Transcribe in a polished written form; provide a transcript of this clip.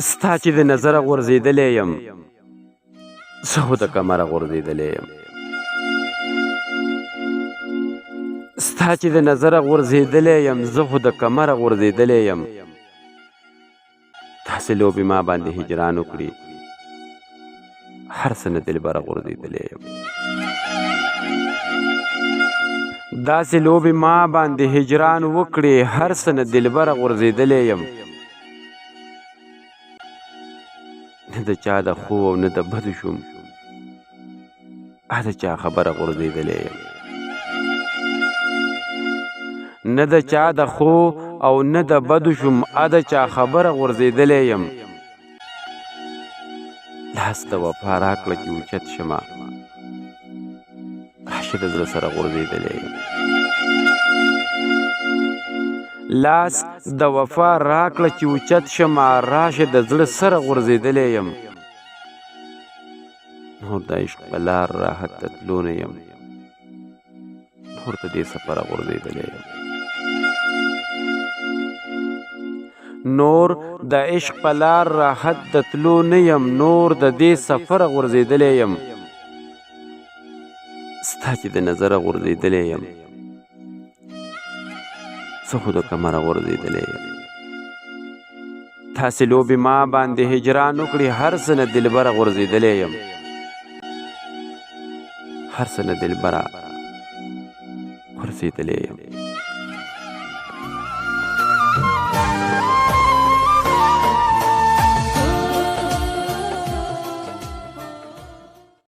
ستا چې د نظره غورځېدلی یم زه خو د کمره غورځېدلی یم ستا چې د نظره غورځېدلی یم زه خو د کمره غورځېدلی یم داسې لوبې ما باندې هجران وکړي هر څه نه دلبره غورځېدلی یم داسې لوبې ما باندې هجران وکړي هر څه نه دلبره غورځېدلی یم نه د چا د خو او نه د بدو شوم د چا خبره غورځېدلی یم نه د چا د خو او نه د بدو شوم د چا خبره غورځېدلی یم لاس د وفا راکړه چې اوچت شمه راشه د زړه سره غورځېدلی یم لاس د وفا راکړه چې اوچت شمه راشه د زړه سره غورځېدلی یم نور د عشق په لار راحت ته تلو نه یم نور د دې سفره غورځېدلی یم نور د عشق په لار راحت د تلو نه یم نور د دې سفره غورځېدلی یم ستا چې د نظره غورځېدلی یم زه خو د کمره غورځېدلی یم تاسې لوبې ما باندې هجران وکړي هر څه نه دلبره غورځېدلی یم هر څه نه دلبره غورځېدلی یم